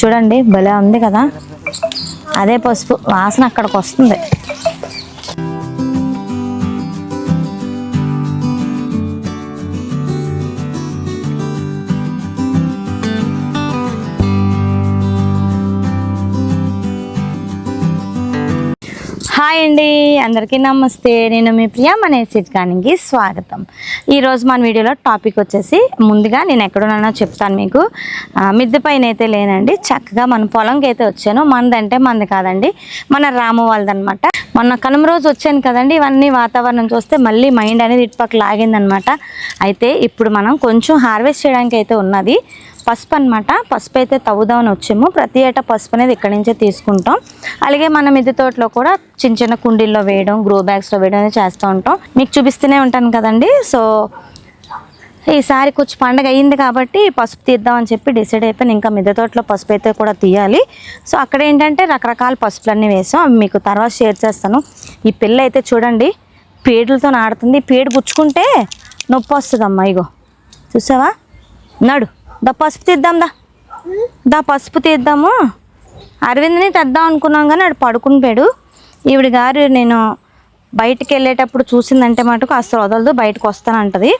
చూడండి భలే ఉంది కదా. అదే పసుపు వాసన అక్కడికి వస్తుంది. హాయ్ అండి, అందరికీ నమస్తే. నేను మీ ప్రియా మన చిట్కానికి స్వాగతం. ఈరోజు మన వీడియోలో టాపిక్ వచ్చేసి, ముందుగా నేను ఎక్కడున్నానో చెప్తాను మీకు. మిద్దె పైన అయితే లేనండి, చక్కగా మన పొలంకి అయితే వచ్చాను. మనదంటే మనది కాదండి, మన రాము వాళ్ళదనమాట. మొన్న కనుమ రోజు వచ్చాను కదండి, ఇవన్నీ వాతావరణం చూస్తే మళ్ళీ మైండ్ అనేది ఇటుపక్క లాగిందనమాట. అయితే ఇప్పుడు మనం కొంచెం హార్వెస్ట్ చేయడానికి అయితే ఉన్నది. పసుపు అనమాట. పసుపు అయితే తవ్వుదామని వచ్చాము. ప్రతి ఏటా పసుపు అనేది ఇక్కడి నుంచే తీసుకుంటాం. అలాగే మన మిద్దె తోటలో కూడా చిన్న చిన్న కుండీల్లో వేయడం, గ్రో బ్యాగ్స్లో వేయడం అనేది చేస్తూ ఉంటాం. మీకు చూపిస్తూనే ఉంటాను కదండి. సో ఈసారి కొంచెం పండగ అయ్యింది కాబట్టి పసుపు తీద్దామని చెప్పి డిసైడ్ అయిపోయి ఇంకా మిద్దె తోటలో పసుపు అయితే కూడా తీయాలి. సో అక్కడ ఏంటంటే రకరకాల పసుపులన్నీ వేసాం, అవి మీకు తర్వాత షేర్ చేస్తాను. ఈ పిల్ల అయితే చూడండి పేడులతో ఆడుతుంది. పేడు గుచ్చుకుంటే నొప్పి వస్తుంది అమ్మ. ఇగో చూసావా, నడు దా పసుపు తీద్దాం, దా పసుపు తీద్దాము. అరవింద్ని తెద్దాం అనుకున్నాం కానీ ఆడు పడుకుని పోయాడు. ఈవిడ గారు నేను బయటికి వెళ్ళేటప్పుడు చూసిందంటే మటుకు అసలు వదలదు, బయటకు వస్తానంటది.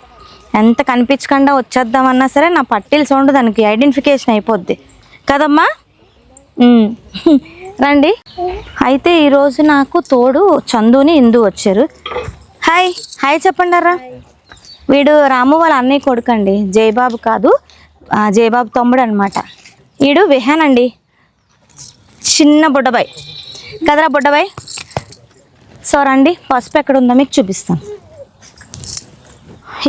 ఎంత కనిపించకుండా వచ్చేద్దామన్నా సరే నా పట్టీలు సౌండ్ దానికి ఐడెంటిఫికేషన్ అయిపోద్ది కదమ్మా. రండి. అయితే ఈరోజు నాకు తోడు చందుని ఇందు వచ్చారు. హాయ్ హాయ్ చెప్పండారా. వీడు రాము వాళ్ళ అన్నయ్య కొడుకండి, జయబాబు కాదు, జయబాబు తమ్ముడు అనమాట. వీడు విహాన్ అండి, చిన్న బుడ్డబాయ్ కదరా బుడ్డబాయ్. సో రండి, పసుపు ఎక్కడ ఉందో మీకు చూపిస్తాను.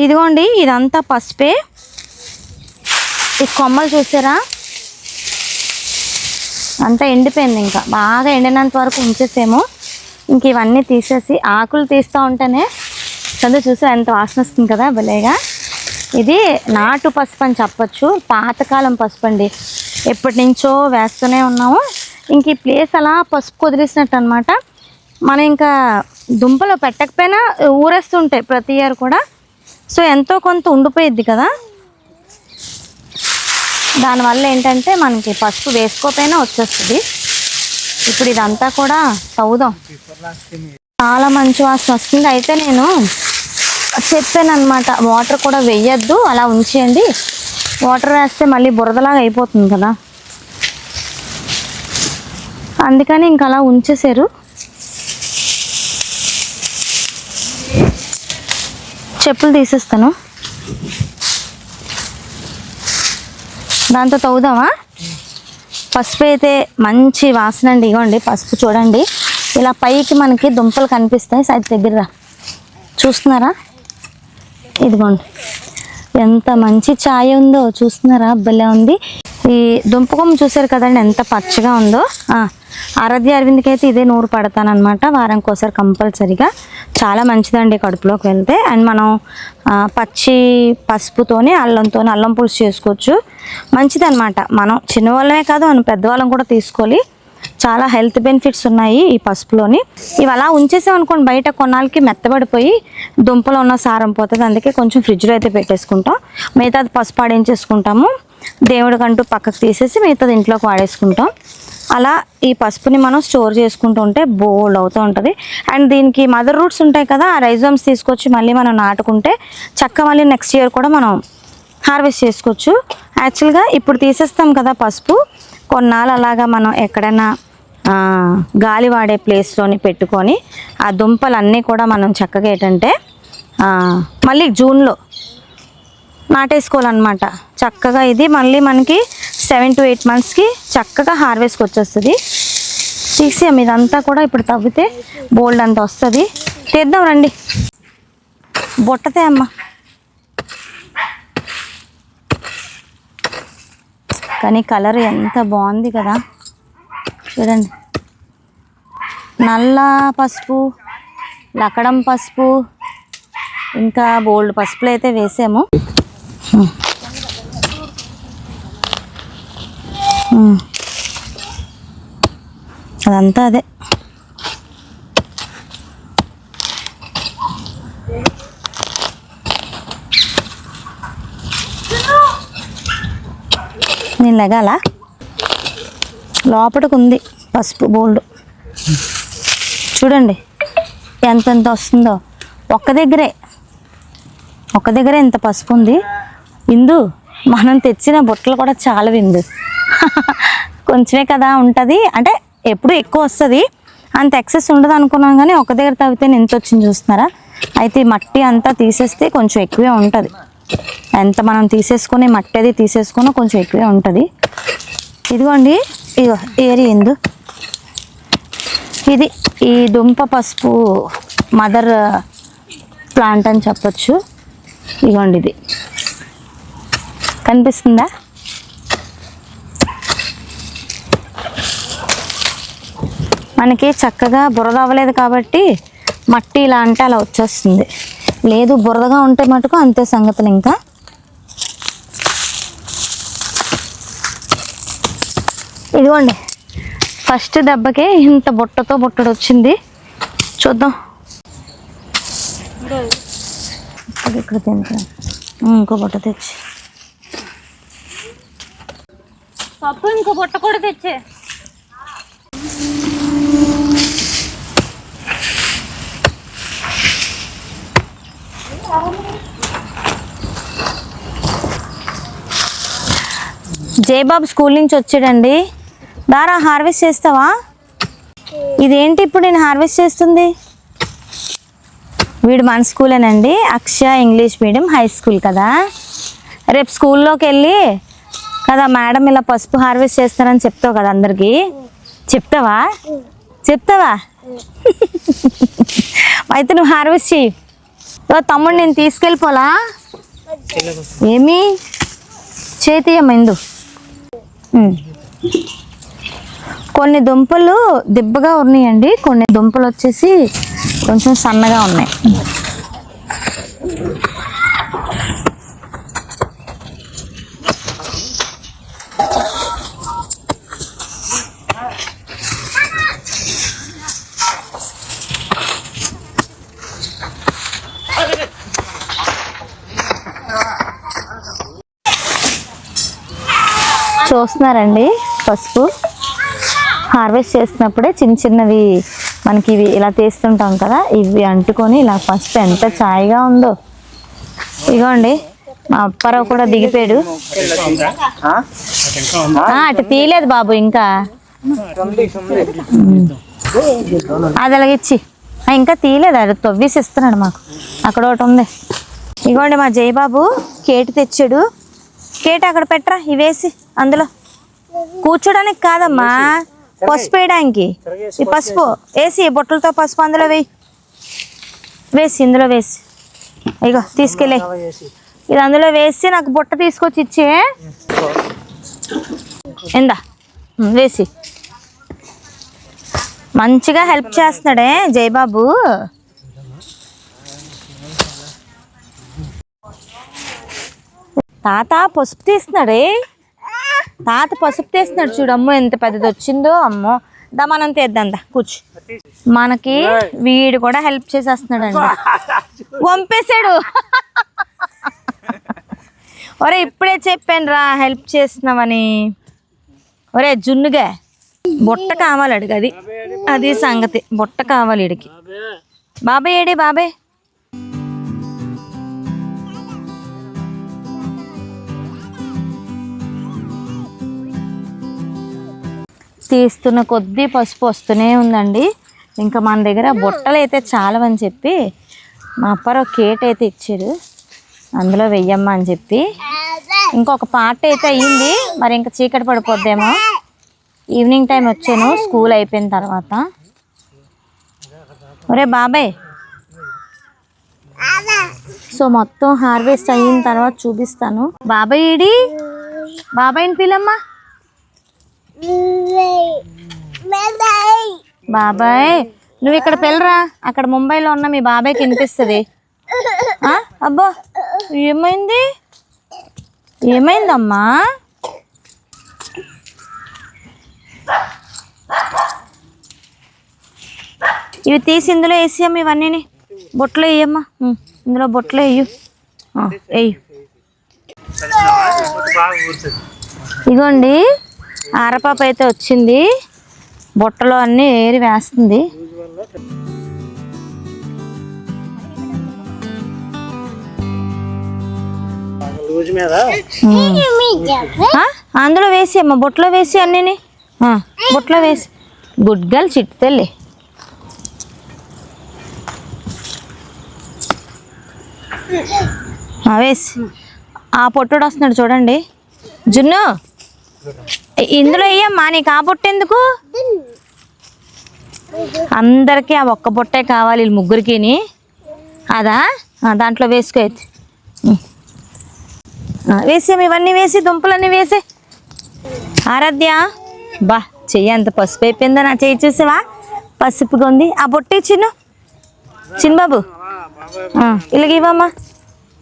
ఇదిగోండి ఇదంతా పసుపే. ఈ కొమ్మలు చూసారా, అంతా ఎండిపోయింది. ఇంకా బాగా ఎండినంత వరకు ఉంచేసేమో. ఇంక ఇవన్నీ తీసేసి ఆకులు తీస్తూ ఉంటేనే చదువు చూసా ఎంత వాసన వస్తుంది కదా భలేగా. ఇది నాటు పసుపు అని చెప్పచ్చు, పాతకాలం పసుపు అండి. ఎప్పటి నుంచో వేస్తూనే ఉన్నాము. ఇంక ఈ ప్లేస్ అలా పసుపు కుదిరిసినట్టు అనమాట. మనం ఇంకా దుంపలు పెట్టకపోయినా ఊరేస్తుంటాయి ప్రతి ఇయర్ కూడా. సో ఎంతో కొంత ఉండిపోయిద్ది కదా. దానివల్ల ఏంటంటే మనకి పసుపు వేసుకోకపోయినా వచ్చేస్తుంది. ఇప్పుడు ఇదంతా కూడా తవ్వుదాం. చాలా మంచి వాసన వస్తుంది. అయితే నేను చెప్పాను అనమాట, వాటర్ కూడా వేయద్దు, అలా ఉంచేయండి. వాటర్ వేస్తే మళ్ళీ బురదలాగా అయిపోతుంది కదా, అందుకని ఇంకా అలా ఉంచేసారు. చెప్పులు తీసేస్తాను, దాంతో తవ్వుదామా. పసుపు అయితే మంచి వాసన అండి. ఇగోండి పసుపు చూడండి, ఇలా పైకి మనకి దుంపలు కనిపిస్తాయి. సైడ్ దగ్గర చూస్తున్నారా, ఇదిగోండి ఎంత మంచి ఛాయ్ ఉందో చూస్తున్నారా, భలే ఉంది. ఈ దుంపకొమ్మ చూసారు కదండి ఎంత పచ్చగా ఉందో. ఆరాధ్య అరవింద్కి అయితే ఇదే నూరు పడతానమాట వారానికి ఒకసారి కంపల్సరీగా. చాలా మంచిదండి కడుపులోకి వెళ్తే. అండ్ మనం పచ్చి పసుపుతోని అల్లం పులుసు చేసుకోవచ్చు, మంచిదన్నమాట. మనం చిన్నవాళ్ళమే కాదు, మనం పెద్దవాళ్ళం కూడా తీసుకోవాలి. చాలా హెల్త్ బెనిఫిట్స్ ఉన్నాయి ఈ పసుపులోని. ఇవి అలా ఉంచేసామనుకోండి బయట కొన్నాళ్ళకి మెత్తబడిపోయి దుంపలో ఉన్న సారం పోతుంది. అందుకే కొంచెం ఫ్రిడ్జ్లో అయితే పెట్టేసుకుంటాం. మిగతాది పసుపు ఆడించేసుకుంటాము, దేవుడికంటూ పక్కకు తీసేసి మిగతాది ఇంట్లోకి వాడేసుకుంటాం. అలా ఈ పసుపుని మనం స్టోర్ చేసుకుంటూ ఉంటే బోల్డ్ అవుతూ ఉంటుంది. అండ్ దీనికి మదర్ రూట్స్ ఉంటాయి కదా, ఆ రైజోమ్స్ తీసుకొచ్చి మళ్ళీ మనం నాటుకుంటే చక్క మళ్ళీ నెక్స్ట్ ఇయర్ కూడా మనం హార్వెస్ట్ చేసుకోవచ్చు. యాక్చువల్గా ఇప్పుడు తీసేస్తాం కదా పసుపు, కొన్నాళ్ళు అలాగా మనం ఎక్కడైనా గాలి వాడే ప్లేస్లోని పెట్టుకొని ఆ దుంపలన్నీ కూడా మనం చక్కగా ఏంటంటే మళ్ళీ జూన్లో నాటేసుకోవాలన్నమాట. చక్కగా ఇది మళ్ళీ మనకి 7 to 8 monthsకి చక్కగా హార్వెస్ట్కి వచ్చేస్తుంది. తీసేయం ఇదంతా కూడా ఇప్పుడు తవ్వితే బోల్డ్ అంత వస్తుంది. తీద్దాం రండి. బొట్టతే అమ్మ. కానీ కలర్ ఎంత బాగుంది కదా చూడండి. నల్ల పసుపు, లకడం పసుపు, ఇంకా బోల్డ్ పసుపులు అయితే వేసాము. అదంతా అదే. నేను లెగాల లోపలికి ఉంది పసుపు బోల్డ్. చూడండి ఎంతెంత వస్తుందో. ఒక్క దగ్గరే ఇంత పసుపు ఉంది. ఇందు మనం తెచ్చిన బుట్టలు కూడా చాలా విందు. కొంచెమే కదా ఉంటుంది, అంటే ఎప్పుడు ఎక్కువ వస్తుంది, అంత ఎక్సెస్ ఉండదు అనుకున్నాం. కానీ ఒక దగ్గర తవ్వితే ఎంత వచ్చింది చూస్తున్నారా. అయితే ఈ మట్టి అంతా తీసేస్తే కొంచెం ఎక్కువే ఉంటుంది. ఎంత మనం తీసేసుకొని మట్టి అది తీసేసుకున్నా కొంచెం ఎక్కువే ఉంటుంది. ఇదిగోండి, ఇగో ఏరి ఎందు ఇది. ఈ దుంప పసుపు మదర్ ప్లాంట్ అని చెప్పొచ్చు. ఇదిగోండి, ఇది కనిపిస్తుందా? మనకి చక్కగా బురద అవ్వలేదు కాబట్టి మట్టి ఇలా అంటే అలా వచ్చేస్తుంది. లేదు బురదగా ఉంటే మటుకు అంతే సంగతులు. ఇంకా ఇదిగోండి, ఫస్ట్ దెబ్బకి ఇంత బుట్టతో బుట్టడు వచ్చింది. చూద్దాం. ఇక్కడ తింటా ఇంకో బుట్ట తెచ్చి పప్పు, ఇంకో బుట్ట కూడా తెచ్చే. జయబాబు స్కూల్ నుంచి వచ్చాడండి. దారా హార్వెస్ట్ చేస్తావా? ఇదేంటి ఇప్పుడు నేను హార్వెస్ట్ చేస్తుంది? వీడు మన స్కూలేనండి, అక్షయ ఇంగ్లీష్ మీడియం హై స్కూల్ కదా. రేపు స్కూల్లోకి వెళ్ళి కదా మేడం ఇలా పసుపు హార్వెస్ట్ చేస్తారని చెప్తావు కదా అందరికీ. చెప్తావా? అయితే నువ్వు హార్వెస్ట్ చెయ్యి. తమ్ముడు నేను తీసుకెళ్ళిపోలా? ఏమి చేతియమ్మ ఇందు. కొన్ని దుంపలు దిబ్బగా ఉన్నాయండి, కొన్ని దుంపలు వచ్చేసి కొంచెం సన్నగా ఉన్నాయి. చూస్తున్నారండి, పసుపు హార్వెస్ట్ చేస్తున్నప్పుడే చిన్న చిన్నవి మనకి ఇవి ఇలా తీస్తుంటాం కదా, ఇవి అంటుకొని ఇలా పసుపు ఎంత ఛాయగా ఉందో. ఇగోండి మా అప్పారావు కూడా దిగిపోయాడు. అటు తీయలేదు బాబు ఇంకా, అది అలాగిచ్చి ఇంకా తీయలేదు, అది తవ్వేసి ఇస్తున్నాడు మాకు. అక్కడ ఒకటి ఉంది. ఇగోండి మా జయబాబు కేటు తెచ్చాడు. కేటు అక్కడ పెట్టరా, ఇవేసి అందులో కూర్చోడానికి కాదమ్మా, పసుపు వేయడానికి. ఈ పసుపు వేసి బొట్టలతో పసుపు అందులో వేసి ఇందులో వేసి ఇగో తీసుకెళ్ళి ఇది అందులో వేసి నాకు బుట్ట తీసుకొచ్చి ఇచ్చే. ఇందా వేసి మంచిగా హెల్ప్ చేస్తున్నాడే జయబాబు. తాత పసుపు తీస్తున్నాడే, తాత పసుపు తీస్తున్నాడు చూడమ్మో, ఎంత పెద్దది వచ్చిందో. అమ్మో దా మనం తీద్దాందా, కూర్చో. మనకి వీడు కూడా హెల్ప్ చేసేస్తున్నాడు అండి, వంపేశాడు. ఒరే ఇప్పుడే చెప్పాను రా హెల్ప్ చేస్తున్నామని. ఒరే జున్నుగా బుట్ట కావాలి అడిగి, అది సంగతి, బుట్ట కావాలి ఇడికి. బాబాయ్ ఏడి బాబాయ్? తీస్తున్న కొద్దీ పసుపు వస్తూనే ఉందండి. ఇంకా మన దగ్గర బుట్టలు అయితే చాలవని చెప్పి మా అప్పారావు కేట్ అయితే ఇచ్చాడు, అందులో వెయ్యమ్మా అని చెప్పి. ఇంకొక పార్ట్ అయితే అయ్యింది, మరి ఇంకా చీకటి పడిపోద్దేమో. ఈవినింగ్ టైం వచ్చాను స్కూల్ అయిపోయిన తర్వాత. ఒరే బాబాయ్, సో మొత్తం హార్వెస్ట్ అయిన తర్వాత చూపిస్తాను. బాబాయ్ ఏడి? బాబాయ్ని పిలమ్మా. బాబాయ్ నువ్వు ఇక్కడ పిల్లరా, అక్కడ ముంబైలో ఉన్న మీ బాబాయ్కి వినిపిస్తుంది. అబ్బో ఏమైంది? ఏమైందమ్మా? ఇవి తీసి ఇందులో వేసేయమ్మా, ఇవన్నీ బొట్లో వేయమ్మా, ఇందులో బొట్లో వేయు వేయు. ఇగోండి ఆరపాప అయితే వచ్చింది, బుట్టలో అన్నీ ఏరి వేస్తుంది. అందులో వేసి అమ్మ, బుట్టలో వేసి అన్నీ బుట్టలో వేసి. గుడ్ గర్ల్ చిట్టు తల్లి. వేసి ఆ పొట్టుడు వస్తున్నాడు చూడండి. జున్ను ఇందులో వేయమ్మా, నీకు ఆ పొట్టు ఎందుకు? అందరికీ ఆ ఒక్క పొట్టే కావాలి, వీళ్ళు ముగ్గురికి. అదా దాంట్లో వేసుకో. వేసేం ఇవన్నీ వేసి, దుంపలన్నీ వేసే. ఆరాధ్య బా, చెయ్యి అంత పసుపు అయిపోయిందా? నా చెయ్యి చూసావా, పసుపుగా ఉంది. ఆ పొట్టే చిన్నబాబు ఇలాగ ఇవ్వమ్మా.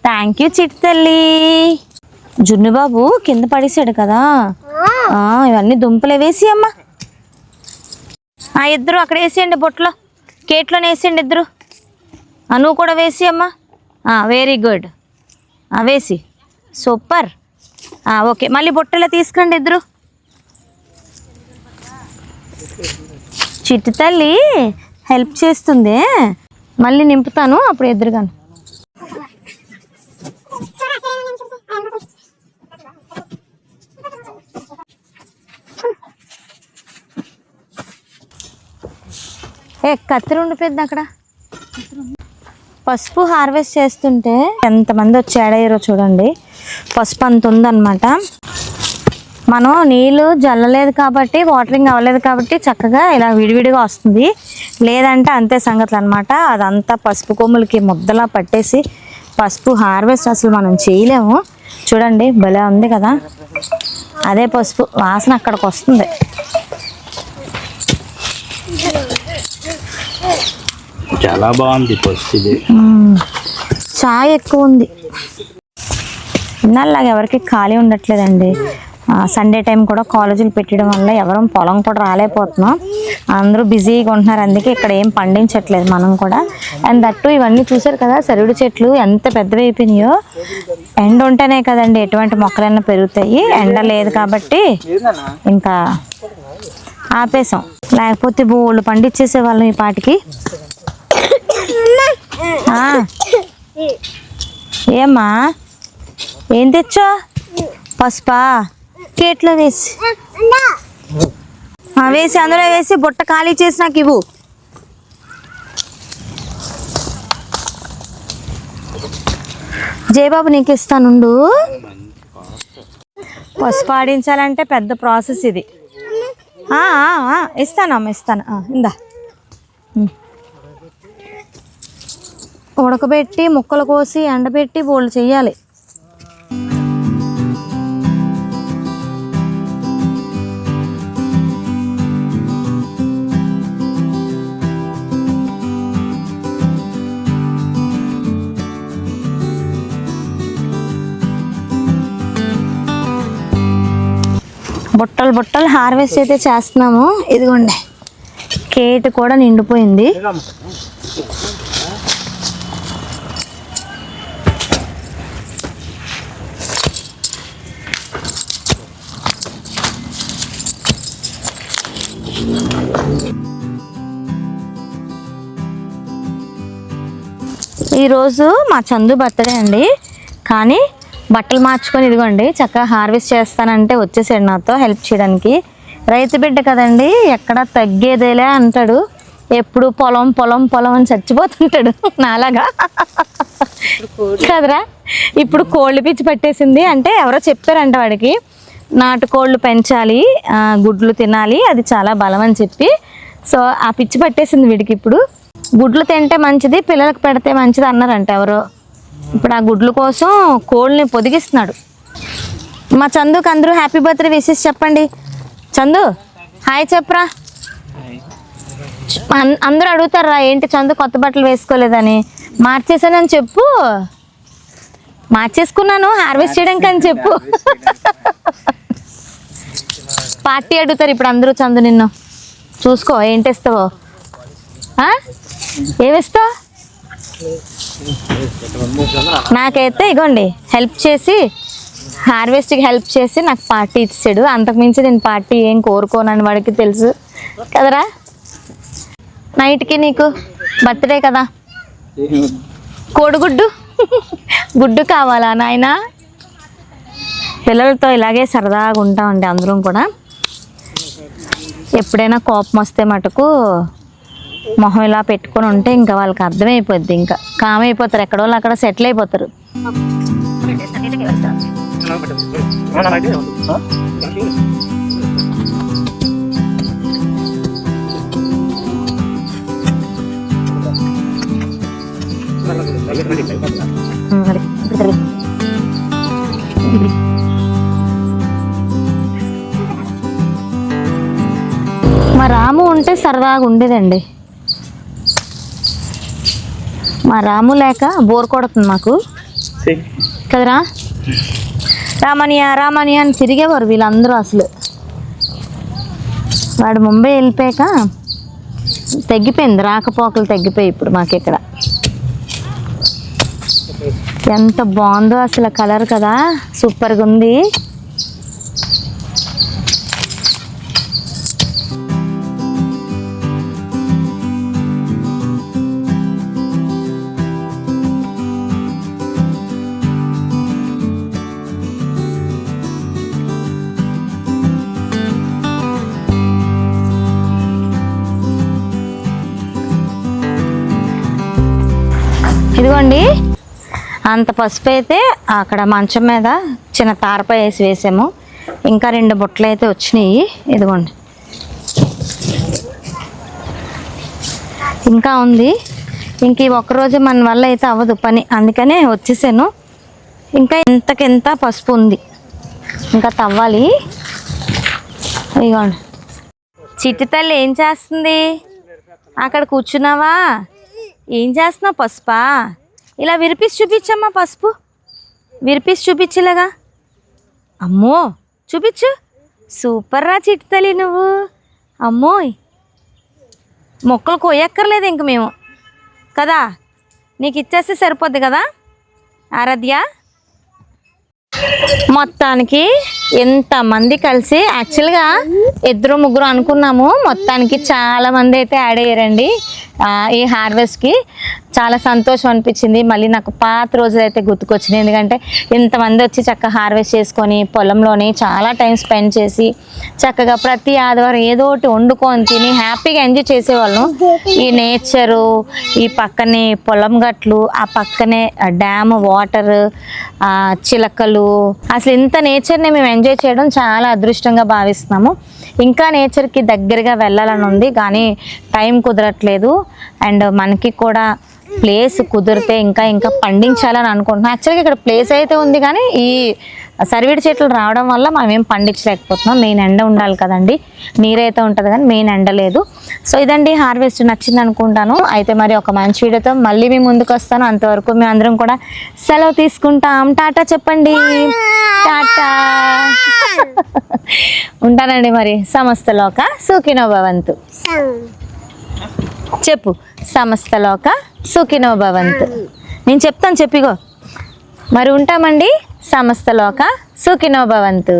థ్యాంక్ యూ చిట్టు తల్లి. జున్ను బాబు కింద పడేసాడు కదా, ఇవన్నీ దుంపలే వేసి అమ్మా. ఇద్దరు అక్కడ వేసేయండి, బొట్లో కేట్లోనే వేసేయండి ఇద్దరు. నువ్వు కూడా వేసి అమ్మా. వెరీ గుడ్, వేసి సూపర్. ఓకే, మళ్ళీ బొట్టలో తీసుకురండి ఇద్దరు. చిట్టు తల్లి హెల్ప్ చేస్తుంది, మళ్ళీ నింపుతాను అప్పుడు ఎదురుగాను. కత్తిరి ఉండిపోయింది అక్కడ. పసుపు హార్వెస్ట్ చేస్తుంటే ఎంతమంది వచ్చి ఏడయ్యారో చూడండి. పసుపు అంత ఉందన్నమాట. మనం నీళ్ళు జల్లలేదు కాబట్టి, వాటరింగ్ అవ్వలేదు కాబట్టి చక్కగా ఇలా విడివిడిగా వస్తుంది. లేదంటే అంతే సంగతులు అనమాట. అదంతా పసుపు కొమ్ములకి ముద్దలా పట్టేసి పసుపు హార్వెస్ట్ అసలు మనం చేయలేము. చూడండి భలే ఉంది కదా, అదే పసుపు వాసన అక్కడికి వస్తుంది. చాలా బాగుంది పసుపు. చాయ్ ఎక్కువ ఉంది. ఇన్నాళ్ళలాగా ఎవరికి ఖాళీ ఉండట్లేదండి. సండే టైం కూడా కాలేజీలు పెట్టడం వల్ల ఎవరూ పొలం కూడా రాలేకపోతున్నాం. అందరూ బిజీగా ఉంటున్నారు, అందుకే ఇక్కడ ఏం పండించట్లేదు మనం కూడా. అండ్ దట్టు ఇవన్నీ చూసారు కదా, సరివిడి చెట్లు ఎంత పెద్దవి అయిపోయినాయో. ఎండ ఉంటేనే కదండి ఎటువంటి మొక్కలైనా పెరుగుతాయి. ఎండ లేదు కాబట్టి ఇంకా ఆపేసాం, లేకపోతే బోళ్ళు పండించేసే వాళ్ళం ఈ పాటికి. ఏమ్మా ఏం తెచ్చా? పసుపా? కేట్లో వేసి వేసి అందులో వేసి బుట్ట ఖాళీ చేసి నాకు ఇవ్వు. జయబాబు నీకు ఇస్తానుండు. పసుపు ఆడించాలంటే పెద్ద ప్రాసెస్ ఇది. ఇస్తానమ్మా, ఇస్తాను. ఇందా ఉడకబెట్టి ముక్కలు కోసి ఎండబెట్టి బోళ్ళు చెయ్యాలి. బుట్టలు బుట్టలు హార్వెస్ట్ అయితే చేస్తున్నాము. ఇదిగోండి కేటు కూడా నిండిపోయింది. ఈరోజు మా చందు బర్త్డే అండి, కానీ బట్టలు మార్చుకొని ఇదిగోండి చక్కగా హార్వెస్ట్ చేస్తానంటే వచ్చేసాడు నాతో హెల్ప్ చేయడానికి. రైతు బిడ్డ కదండి, ఎక్కడ తగ్గేదేలే అంటాడు. ఎప్పుడు పొలం పొలం పొలం అని చచ్చిపోతుంటాడు నాలాగా కదరా. ఇప్పుడు కోళ్ళు పిచ్చి పట్టేసింది. అంటే ఎవరో చెప్పారంట వాడికి, నాటుకోళ్ళు పెంచాలి, గుడ్లు తినాలి, అది చాలా బలం అని చెప్పి. సో ఆ పిచ్చి పట్టేసింది వీడికి. ఇప్పుడు గుడ్లు తింటే మంచిది, పిల్లలకు పెడితే మంచిది అన్నారంట ఎవరో. ఇప్పుడు ఆ గుడ్ల కోసం కోళ్ళని పొదిగిస్తున్నాడు. మా చందుకు అందరూ హ్యాపీ బర్త్డే విషెస్ చెప్పండి. చందు హాయ్ చెప్పరా. అందరూ అడుగుతారా ఏంటి చందు కొత్త బట్టలు వేసుకోలేదని. మార్చేసానని చెప్పు. మార్చేసుకున్నాను హార్వెస్ట్ చేయడానికి అని చెప్పు. పార్టీ అడుగుతారు ఇప్పుడు అందరూ. చందు నిన్ను చూసుకో, ఏంటి ఇస్తావో, ఏమిస్తావు? నాకైతే ఇగోండి హెల్ప్ చేసి హార్వెస్ట్కి హెల్ప్ చేసి నాకు పార్టీ ఇచ్చాడు. అంతకుమించి నేను పార్టీ ఏం కోరుకోనని వాడికి తెలుసు కదరా. నైట్కి నీకు బర్త్డే కదా, కోడిగుడ్డు గుడ్డు కావాలా నాయన? పిల్లలతో ఇలాగే సరదాగా ఉంటామండి అందరం కూడా. ఎప్పుడైనా కోపం వస్తే మటుకు మొహం ఇలా పెట్టుకొని ఉంటే ఇంకా వాళ్ళకి అర్థమైపోద్ది, ఇంకా కామ్ అయిపోతారు, ఎక్కడో అక్కడ సెటిల్ అయిపోతారు. మా రాము ఉంటే సరదాగా ఉండేదండి. మా రాము లేక బోర్ కొడుతుంది మాకు కదరా. రామనియా రామనియా అని తిరిగేవారు వీళ్ళందరూ. అసలు వాడు ముంబై వెళ్ళిపోయాక తగ్గిపోయింది, రాకపోకలు తగ్గిపోయి ఇప్పుడు మాకు ఇక్కడ. ఎంత బాగుందో అసలు కలర్ కదా, సూపర్గా ఉంది. ఇదిగోండి, అంత పసుపు అయితే అక్కడ మంచం మీద చిన్న తారపై వేసాము. ఇంకా 2 బుట్టలు అయితే వచ్చినాయి. ఇదిగోండి, ఇంకా ఉంది. ఇంక ఈ ఒక్కరోజు మన వల్ల అయితే అవ్వదు పని, అందుకనే వచ్చేసాను. ఇంకా ఇంతకింత పసుపు ఉంది, ఇంకా తవ్వాలి. ఇదిగోండి, చిట్టి తల్లి ఏం చేస్తుంది? అక్కడ కూర్చున్నావా? ఏం చేస్తున్నావు? పసుపా? ఇలా విరిపిసి చూపించమ్మా, పసుపు విరిపిసి చూపించలేగా. అమ్మో చూపించు, సూపర్ రా చిట్టి తల్లి నువ్వు. అమ్మోయ్, మొక్కలు కొయ్యక్కర్లేదు ఇంక మేము కదా, నీకు ఇచ్చేస్తే సరిపోద్ది కదా ఆరాధ్య. మొత్తానికి ఎంతమంది కలిసి, యాక్చువల్గా 2-3 అనుకున్నాము, మొత్తానికి చాలామంది అయితే యాడ్ అయ్యారండి ఈ హార్వెస్ట్కి. చాలా సంతోషం అనిపించింది. మళ్ళీ నాకు పాత రోజులు అయితే గుర్తుకొచ్చినాయి. ఎందుకంటే ఇంతమంది వచ్చి చక్కగా హార్వెస్ట్ చేసుకొని పొలంలోని చాలా టైం స్పెండ్ చేసి చక్కగా ప్రతి ఆదివారం ఏదో ఒకటి వండుకొని తిని హ్యాపీగా ఎంజాయ్ చేసేవాళ్ళం. ఈ నేచరు, ఈ పక్కనే పొలం గట్లు, ఆ పక్కనే డ్యామ్ వాటర్, చిలకలు, అసలు ఇంత నేచర్ని మేము ఎంజాయ్ చేయడం చాలా అదృష్టంగా భావిస్తున్నాము. ఇంకా నేచర్కి దగ్గరగా వెళ్ళాలని ఉంది కానీ టైం కుదరట్లేదు. అండ్ మనకి కూడా ప్లేస్ కుదిరితే ఇంకా ఇంకా పండించాలని అనుకుంటున్నాం. యాక్చువల్గా ఇక్కడ ప్లేస్ అయితే ఉంది కానీ ఈ సరివిడి చెట్లు రావడం వల్ల మనం ఏం పండించలేకపోతున్నాం. మెయిన్ ఎండ ఉండాలి కదండి, నీరైతే ఉంటుంది కానీ మెయిన్ ఎండ లేదు. సో ఇదండి హార్వెస్ట్, నచ్చింది అనుకుంటాను. అయితే మరి ఒక మంచి వీడియోతో మళ్ళీ మీ ముందుకు వస్తాను. అంతవరకు మేము అందరం కూడా సెలవు తీసుకుంటాం. టాటా చెప్పండి. టాటా ఉంటానండి మరి. సమస్తలోక సుఖినో భవంతు చెప్పు. సమస్తలోక సుఖినో భవంతు. నేను చెప్తాను, చెప్పిగో మరి. ఉంటామండి. సమస్తలోక సుఖినో భవంతు.